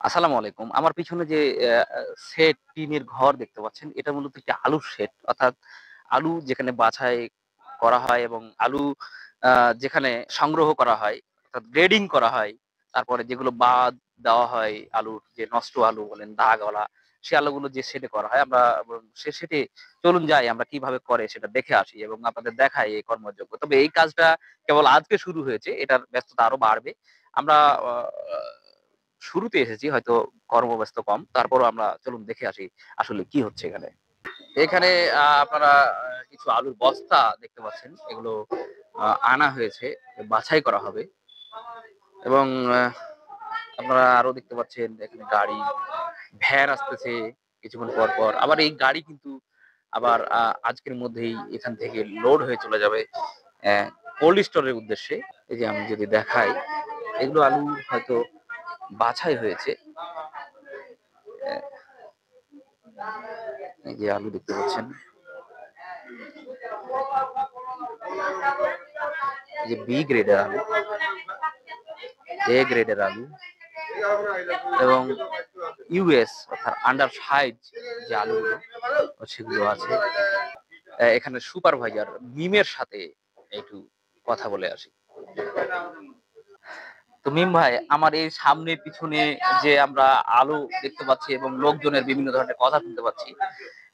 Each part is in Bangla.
আসসালামু আলাইকুম। আমার পিছনে যে সেট টিনের ঘর দেখতে পাচ্ছেন, এটা মূলত একটি আলুর সেট। অর্থাৎ আলু যেখানে বাছাই করা হয় এবং আলু যেখানে সংগ্রহ করা হয়, অর্থাৎ গ্রেডিং করা হয়। তারপরে যেগুলো বাদ দেওয়া হয় আলুর, যে নষ্ট আলু বলেন, দাগওয়ালা, সে আলুগুলো যে সেটে করা হয়, আমরা সে সেটে চলুন যাই আমরা কিভাবে করে সেটা দেখে আসি এবং আপনাদের দেখাই এই কর্মযজ্ঞ। তবে এই কাজটা কেবল আজকে শুরু হয়েছে, এটার ব্যস্ততা আরো বাড়বে। আমরা শুরুতে এসেছি, হয়তো কর্মব্যস্ত কম, তারপরও আমরা চলুন দেখে আসি আসলে কি হচ্ছে এখানে। এখানে আপনারা কিছু আলুর বস্তা দেখতে পাচ্ছেন, এগুলো আনা হয়েছে, বাছাই করা হবে। এবং আপনারা আরো দেখতে পাচ্ছেন এখানে গাড়ি, ভ্যান আসতেছে কিছুক্ষণ পর পর। আবার এই গাড়ি কিন্তু আবার আজকের মধ্যেই এখান থেকে লোড হয়ে চলে যাবে কোল্ড স্টোরের উদ্দেশ্যে। এই যে আমি যদি দেখাই, এগুলো আলু হয়তো বাছাই হয়েছে। এই যে আলু দেখতে পাচ্ছেন, এই যে বি গ্রেডের আলু, এ গ্রেডের আলু এবং ইউএস অর্থাৎ আন্ডার সাইজ যে আলুগুলো সেগুলো আছে। এখানে সুপারভাইজার মিমের সাথে একটু কথা বলে আসি। তো মিম ভাই, আমার এই সামনে পিছনে যে আমরা আলু দেখতে পাচ্ছি এবং লোকজনের বিভিন্ন ধরনের কথা শুনতে পাচ্ছি,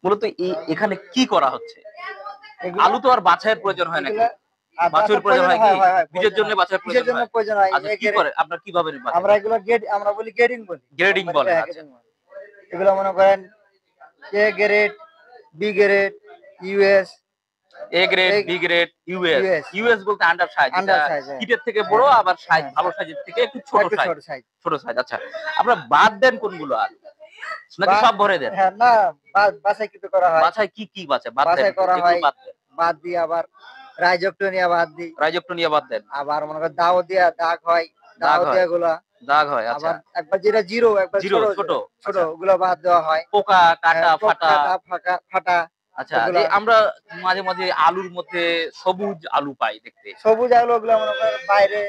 মূলত এখানে কি করা হচ্ছে? আলু তো আর বাছাইয়ের প্রয়োজন হয় নাকি? বাছুর প্রয়োজন হয় কি? বীজের জন্য বাছাইয়ের প্রয়োজন হয়। আচ্ছা, কি করে আপনারা কিভাবে আমরা এগুলো আমরা বলি গ্রেডিং বলি। গ্রেডিং বলে? আচ্ছা, এগুলো মনে করেন A grade, B grade, US, A grade, B grade, US. US ইউএস বলতে আন্ডার সাইজ, এটা আন্ডার সাইজ। কিটের থেকে বড়, আবার সাইজ ভালো সাইজের থেকে একটু ছোট সাইজ। ছোট সাইজ। ছোট সাইজ। আচ্ছা, আপনারা বাদ দেন কোনগুলো আলু, নাকি সব ভরে দেন? হ্যাঁ, না, বাছাই কিন্তু করা হয়। বাছাই কি কি বাছাই বাদ দেন? বাছাই করা যেগুলো হয়, বাদ দেন। বাদ দিয়ে আবার রাইজোপটোনিয়া বাদ দিই। রাইজোপটোনিয়া বাদ দেন। আবার মনে করেন দাও দিয়া দাগ হয়, দাগ দাও হয়, দিয়া গুলা দাগ হয়। আচ্ছা, আবার একবার যেটা জিরো, একবার জিরো ছোট ছোট। ছোট আচ্ছা, ওগুলো বাদ দেওয়া হয়। পোকা কাটা ফাটা। ফাটা আচ্ছা, যে ওগুলা। আমরা মাঝে মাঝে আলুর মধ্যে সবুজ আলু পাই দেখতে, সবুজ আলু ওগুলো মনে করেন বাইরে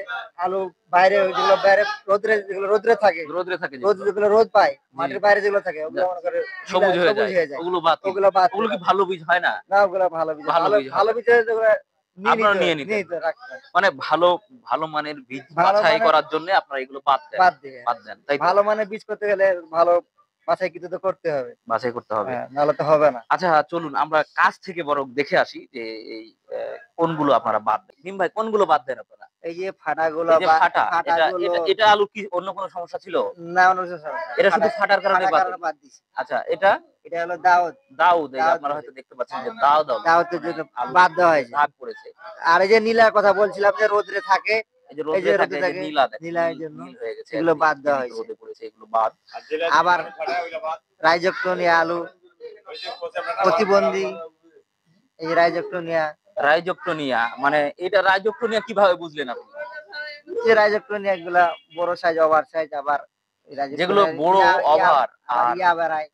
আলু, বাইরে যেগুলো বাইরে রোদ্রে, যেগুলো রোদ্রে থাকে, রোদ্রে থাকে রোদ যেগুলো, যেগুলো রোদ পায়, জি, মাটির বাইরে যেগুলো থাকে ওগুলো মনে করে সবুজ হয়ে যায়, হয়ে যায়। ওগুলো বাদ দিন। ওগুলো বাদ ওগুলো দিই। কি ভালো বীজ হয় না? না, ওগুলো ভালো বীজ, ভালো ভালো বীজ ভালো হবে, বীজের যেগুলো আপনারা নিয়ে নিতেন। নিতে রাখতেন। মানে ভালো ভালো মানের বীজ ভালো বাছাই মানের করার জন্য আপনারা এগুলো বাদ দেন, বাদ দিয়ে, বাদ দেন, তাই তো? ভালো মানের বীজ করতে গেলে ভালো বাছাই কিন্তু তো করতে হবে। বাছাই করতে হবে। হ্যাঁ, নাহলে তো হবে না। আচ্ছা, চলুন আমরা কাছ থেকে বরং দেখে আসি যে এই কোনগুলো আপনারা বাদ দেন। মিম ভাই, কোনগুলো বাদ দেন আপনারা? এই যে ফাটাগুলো, এই যে বা ফাটা, এটা ফাটাগুলো। এটা এটা আলু কি অন্য কোনো সমস্যা ছিল? না, অনুযায়ী এটা শুধু ফাটার কারণে বাদ দেন? বাদ দিছি। আচ্ছা, এটা এটা হলো দাওয়াত। দাউদ, এই যে দাওয়াত আপনারা বলে। হয়তো দেখতে পাচ্ছেন যে হ্যাঁ, দাউদ আলু, দাওয়াতের মানে জন্য আলু বাদ দেওয়া হয়েছে। দাগ পড়েছে। আর এই যে নীলার কথা বলছিলাম যে রোদ্রে থাকে, এই যে এই যে রোদ্রে থাকে, রোদ্রে এই যে থাকে, নীলা দেখেন, নীলার জন্য নীল হয়ে গেছে, এগুলো বাদ দেওয়া জীবিত হয়েছে। রোদে পড়েছে, এগুলো বাদ। আবার রাইজোপটোনিয়া আলু প্রতিবন্ধী, এই যে রাইজোপটোনিয়া। রাইজোপটোনিয়া মানে, এটা রাইজোপটোনিয়া কিভাবে বুঝলেন আপনি? যে রাইজোপটোনিয়া গুলা বড় সাইজ, ওভার সাইজ, আবার যেগুলো রাইজোপটোনিয়া বড়, ওভার আবার আর বেড়ায়,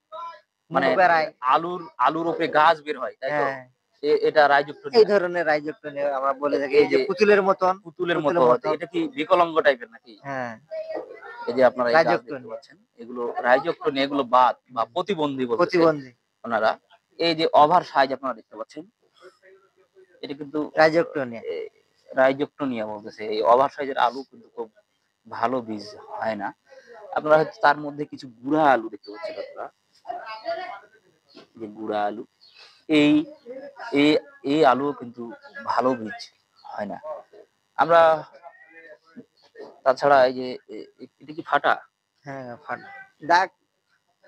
মানে মুখ বেড়ায়। আলুর উপরে গাছ বের হয়, তাই তো? হ্যাঁ, এটা এই রাইজোপটোনিয়া। ধরনের রাইজোপটোনিয়া আমরা বলে থাকি। এই এই যে যে পুতুলের মতন, পুতুলের মতো, এটা কি বিকলাঙ্গ টাইপের নাকি? হ্যাঁ, এই যে আপনারা এই গাছ দেখতে রাইজোপটোনিয়া। পাচ্ছেন, এগুলো রাইজোপটোনিয়া, এগুলো বাদ বা প্রতিবন্ধী বলতেছে প্রতিবন্ধী ওনারা। এই যে ওভার সাইজ আপনারা দেখতে পাচ্ছেন, এটা কিন্তু রাইজোপটোনিয়া। রাইজোপটোনিয়া বলতেছে। এই ওভার সাইজের আলু কিন্তু খুব ভালো বীজ হয় না। আপনারা হয়তো তার মধ্যে কিছু গুড়া আলু দেখতে পাচ্ছেন, আপনারা যে গুড়া আলু, এই এই এই আলু কিন্তু ভালো বীজ হয় না। আমরা তাছাড়া এই যে এটা কি ফাটা? হ্যাঁ, ফাটা দাগ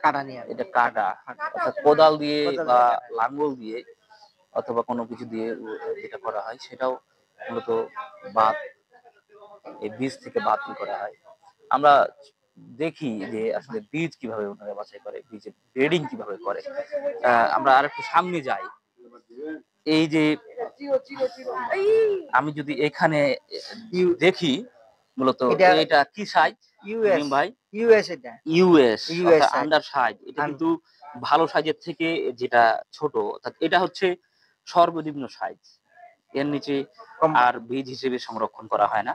কাটা নিয়ে এটা কাটা, অর্থাৎ কোদাল দিয়ে কোদাল বা দিয়ে কাটা। লাঙ্গল দিয়ে অথবা কোনো কিছু দিয়ে যেটা করা হয়, সেটাও মূলত বাদ, এই বীজ থেকে বাদ কি করা হয়। আমরা দেখি যে আসলে বীজ কিভাবে ওনারা বাছাই করে, বীজের গ্রেডিং কিভাবে করে। আমরা আর একটু সামনে যাই। এই যে আমি যদি এখানে দেখি, মূলত এটা এটা কি সাইজ ইউএস, ভাই? ইউএস এটা ইউএস ইউএস অর্থাৎ সাইজ। Under size. এটা কিন্তু ভালো সাইজের থেকে যেটা ছোট, অর্থাৎ এটা হচ্ছে সর্বনিম্ন সাইজ, এর নিচে আর বীজ হিসেবে সংরক্ষণ করা হয় না।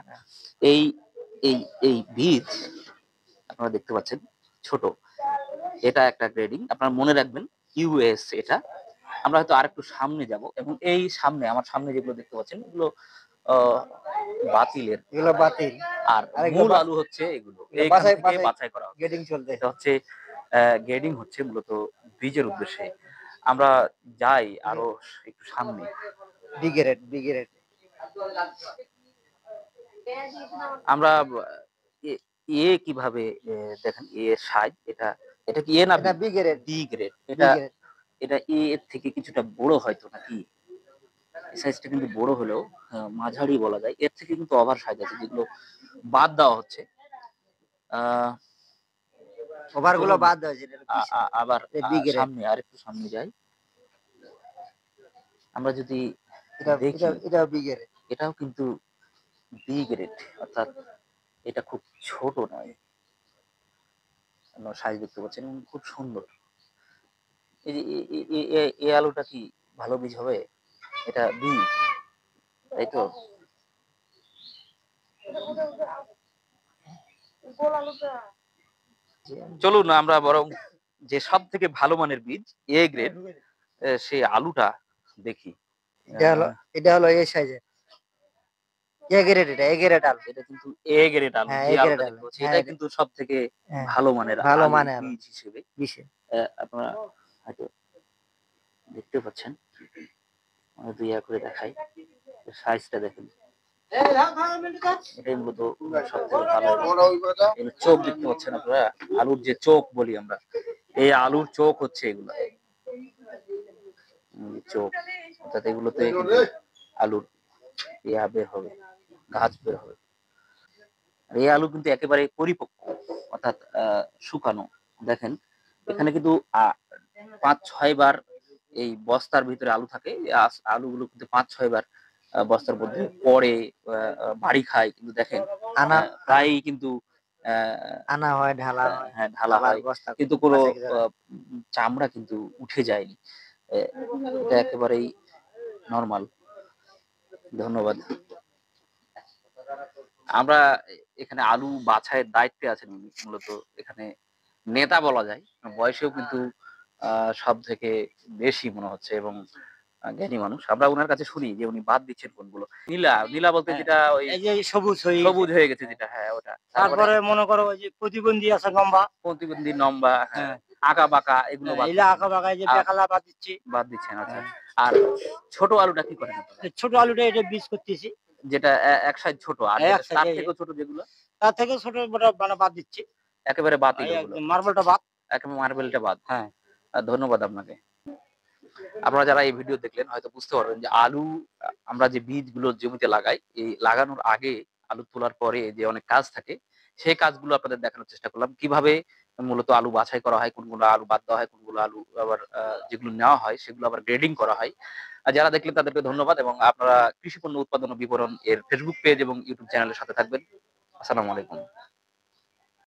এই এই এই বীজ আপনারা দেখতে পাচ্ছেন ছোট, এটা একটা গ্রেডিং, আপনারা মনে রাখবেন ইউএস এটা। আমরা হয়তো আরেকটু সামনে যাব এবং এই সামনে আমার সামনে যেগুলো দেখতে পাচ্ছেন এগুলো আহ, বাতিলের, এগুলো বাতিল, আর আর এগুলো মূল আলু হচ্ছে এগুলো এইখান বাছাই থেকে বাছাই বাছাই করা হচ্ছে। গেটিং চলতে। এটা হচ্ছে গ্রেডিং হচ্ছে মূলত বীজের উদ্দেশ্যে। আমরা যাই আরো একটু সামনে। B grade, B grade. আমরা এ- এ কিভাবে দেখেন এ এর সাইজ, এটা এটা কি এ না এটা B grade, B grade? B এটা গ্রেড। এটা এ এর থেকে কিছুটা বড় হয়তো নাকি, সাইজটা কিন্তু বড় হলেও মাঝারি বলা যায়। এর থেকে কিন্তু ওভার সাইজ আছে যেগুলো বাদ দেওয়া হচ্ছে। আহ ওভার গুলো চলুন বাদ দেওয়া হয়েছে, এটা বি আবার বি গ্রেড। সামনে আরেকটু সামনে যাই। আমরা যদি এটা দেখি এটা এটা বি গ্রেড। এটাও কিন্তু বি গ্রেড, অর্থাৎ এটা খুব ছোট নয়। সাইজ দেখতে পাচ্ছেন এবং খুব সুন্দর। এই যে এই আলুটা কি ভালো বীজ হবে? এটা বি, তাই তো? চলুন আমরা বরং যে সব থেকে ভালো মানের বীজ এ গ্রেড সেই আলুটা দেখি। এটা হলো, এটা হলো এই সাইজের এ গ্রেড, এটা এ গ্রেড আলু। এটা কিন্তু এ গ্রেড আলু, হ্যাঁ যে এ গ্রেড আলুটা আলু, দেখতে পাচ্ছি হ্যাঁ এটাই কিন্তু সব থেকে হ্যাঁ ভালো মানের ভালো আলুর মানে আলু বীজ হিসেবে। বিশে। আপনারা হয়তো দেখতে পাচ্ছেন, আমি দুই করে দেখাই, সাইজটা দেখেন। এটাই মূলত সব থেকে ভালো। এর চোখ দেখতে পাচ্ছেন আপনারা, আলুর যে চোখ বলি আমরা, এই আলুর চোখ হচ্ছে এগুলো, চোখ। অর্থাৎ এগুলোতে কিন্তু আলুর ইয়া বের হবে, গাছ বের হবে। আর এই আলু কিন্তু একেবারে পরিপক্ক, অর্থাৎ শুকানো। দেখেন এখানে কিন্তু 5-6 বার এই বস্তার ভিতরে আলু থাকে। এই আলুগুলো কিন্তু 5-6 বার বস্তার মধ্যে পড়ে, বাড়ি খায়। কিন্তু দেখেন আনা প্রায় কিন্তু আহ, আনা হয়, ঢালা হয়, হ্যাঁ ঢালা আবার হয়, বস্তা কিন্তু কোনো বাছাই করে। চামড়া কিন্তু উঠে যায়নি। এটা একেবারেই নর্মাল। ধন্যবাদ। আমরা এখানে আলু বাছাইয়ের দায়িত্বে আছেন উনি, মূলত এখানে নেতা বলা যায়। বয়সেও কিন্তু সব থেকে বেশি মনে হচ্ছে এবং জ্ঞানী মানুষ। আমরা ওনার কাছে শুনি যে উনি বাদ দিচ্ছেন কোনগুলো। নীলা, নীলা বলতে হ্যাঁ, যেটা ওই এই যে সবুজ হয়ে সবুজ হয়ে গেছে যেটা, হ্যাঁ ওটা। তারপরে তারপরে মনে করো ওই যে প্রতিবন্ধী আছে লম্বা, প্রতিবন্ধী, নম্বা, হ্যাঁ, হ্যাঁ আঁকা বাঁকা, এগুলো বাদ এগুলা দিচ্ছেন। আঁকা বাঁকা, এই যে আর বেকালা বাদ দিচ্ছি। বাদ দিচ্ছেন, আচ্ছা। হ্যাঁ। আর ছোট আলুটা কি করেন আপনারা? এই ছোট আলুটা এটা বীজ করতেছি, যেটা এক সাইজ ছোট, আর এক যেটা তার সাইজে থেকেও ছোট যেগুলো তার থেকে ছোট বড় মানে বাদ দিচ্ছি। একেবারে বাতিল এই ওগুলো, একদম মার্বেলটা বাদ। একেবারে মার্বেলটা বাদ। হ্যাঁ ধন্যবাদ আপনাকে। আপনারা যারা এই ভিডিও দেখলেন হয়তো বুঝতে পারবেন যে আলু আমরা যে বীজগুলো জমিতে লাগাই, এই লাগানোর আগে, আলু তোলার পরে যে অনেক কাজ থাকে, সেই কাজগুলো আপনাদের দেখানোর চেষ্টা করলাম। কিভাবে মূলত আলু বাছাই করা হয়, কোনগুলো আলু বাদ দেওয়া হয়, কোনগুলো আলু আবার যেগুলো নেওয়া হয় সেগুলো আবার গ্রেডিং করা হয়। আর যারা দেখলেন তাদেরকে ধন্যবাদ, এবং আপনারা কৃষি পণ্য উৎপাদন ও বিপণন এর ফেসবুক পেজ এবং ইউটিউব চ্যানেলের সাথে থাকবেন। আসসালামু আলাইকুম।